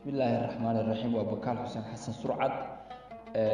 Bismillahirrahmanirrahiim waa Bakaal Xuseen Xasan Surcad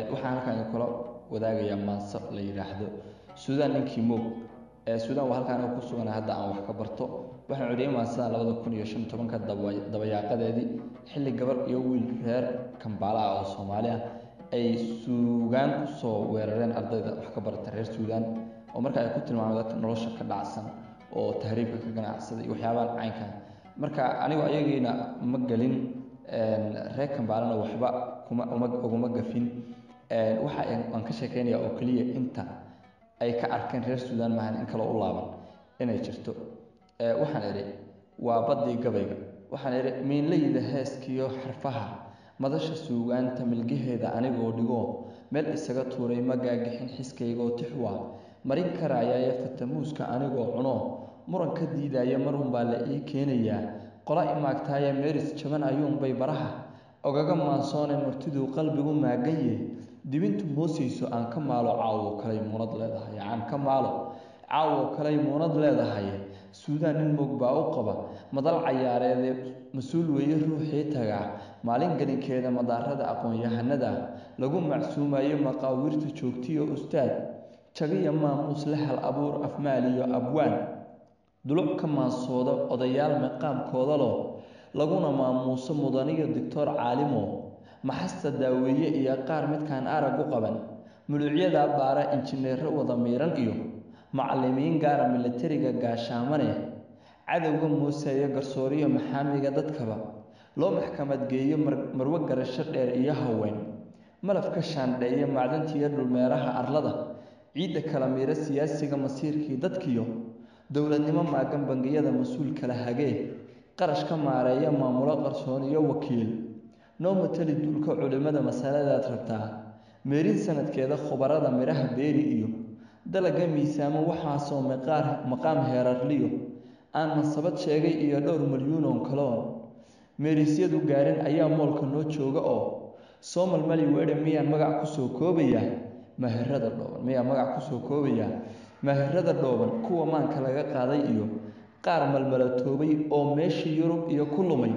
waxaan halkaan kula wadaagayaa maanso la yiraahdo Suudaan ninkii moog Suudaan waa halkaan ku sugan hadda aan wax ka barto waxaan codiyay maansada 2015 dabayaaqadeedii xilli gabar iyo wiil reer Kampala oo Soomaali ah ay suugaan ku soo weerareen ardayda wax ka barta reer Suudaan oo marka ay ku tilmaameen dadka nolosha ka dhacsan oo tahriibka ka ganacsada iyo waxyaabaha caynka marka anigu ayageena ma galin reer Kampala waxba kuma gafin waxa aan ka sheekeynaya oo kaliya inta ay ka arkeen reer Suudaan maahan in kala u laaban inay jirto waxaan iri waa badii gabayga waxaan iri miinlayda heeskiyo xarfaha madasha suugaanta milgaheeda anigoo dhigo meel isaga tuuray magaagixin xiskaygo tixwa marin karaya fatamuuska anigoo cuno muran ka diidaya marun baa la ii keenaya qola imaagtaaya meeris jaban ayuun bay baraha ogaga maansoonay martidu qalbigu maagaye dibintu moosayso aan ka maalo caawo kale muunad leedahay aan ka maalo caawo kale muunad leedahay Suudaan nin moog baa u qaba madal ciyaareed mas'uul weeye ruuxii taga maalin galinkeeda madaarada aqoon-yahanada lagu macsuumayo maqaawirta joogtiyo ustaad jagiya maamuus la hal abuur afmaaliyo abwaan duluc ka maansooda odayaal maqaamkooda laguna maamuuso mudaniga doctor caalimo maxasta daaweeye iyo qaar midkaan arag u qaban muluucyada baara injineero wada miiran iyo macallimiin gaar militariga gaashaamane cadawga muuseeyo garsooriyo maxaamiga dadkaba loo maxkamad geeyo marwo garasho dheer iyo haween malafka shaandheeyo macdantiyo dhulmeeraha arlada ciidda kala miira siyaasiga masiirkii dadkiyo dowladnimo maagan bangiyada mas'uul kala hagee qarash ka maareeya maamulo qarsoon iyo wakiil noo matali dulka culimada masaladaad rabtaa meerin sanadkeeda khubarada miraha beeri iyo dalaga miisaamo waxaa soo maqaam heerarliyo aan nasabad sheegay iyo dhowr milyuun oo kaloon meerisyadu gaarin ayaa moolka noo jooga oo Soomal mali weedha miyaan magac ku soo koobaya maharada dhooban kuwa maanka laga qaaday iyo qaar malmalatoobay oo meeshii Yurub iyo ku lumay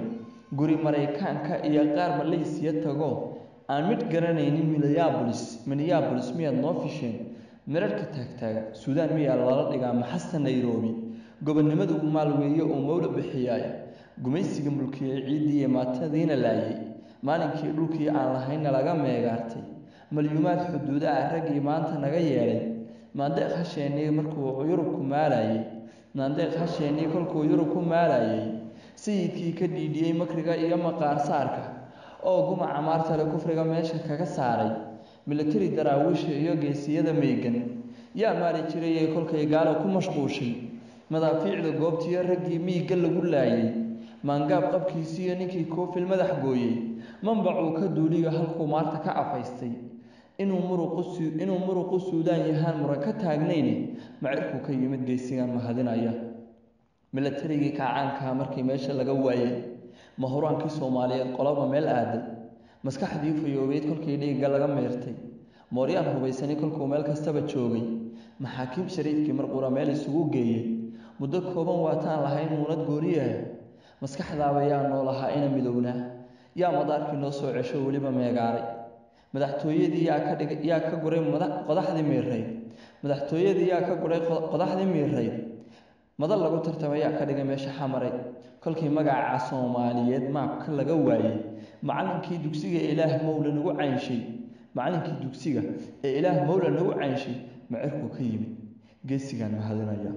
guri Mareykanka iyo qaar Malaysia tago aan mid garanaynin Minneapolis miyaad noo fisheen mararka taagtaaga Suudaan miyaa lala dhigaa maxasta Nairobi gobonnimadu maal weeye oo mawla bixiyay gumaysiga mulkiyay ciidii maatadiina laayay maalinkii dhulkii aan lahayn laga meegaartay malyuumaad xuduudaha ragii maanta naga yeelay maandeeq hasheenii markuu Yurub ku maalayay kolkuu Yurub ku maalayay sayidkii ka dhiidiyay makriga iyo maqaar saarka oo gumaca maartale kufriga meesha kaga saaray military daraawiisha iyo geesiyada meegan yaa maali jiray kolkay gaalo ku mashquushay madaafiicda goobtiyo ragii miiga lagu laayay maangaab qabkiisiyo ninkii koofil madax gooyay manbacuu ka duuliyo halkuu maarta ka afaystay inuu muruqu Suudaan yahaan muran ka taagnayn macirku ka yimid geesigan mahadinaya militarigii kacaanka markii meesha laga waayay mahuraankii Soomaaliyeed qolaba meel aaday maskaxdii fayoobeed kolkii dhiigga laga meertay Mooriyaan hubaysani kolkuu meel kastaba joogay maxaakiim shariifkii marqura meel isugu geeyay muddo kooban waataan lahayn muunad gooriyaha maskaxdaaba yaa noolaha ina midowna yaa madaarkii noo soo cesho waliba meegaaray madaxtooyadii yaa ka guray qodaxdii miiray madal lagu tartamay ka dhigay meesha xamaray kolkii magaca Soomaaliyeed maabka laga waayay macallinkii dugsiga Ilaah Mawla nagu caanshay macirku ka yimid geesigan mahadinaya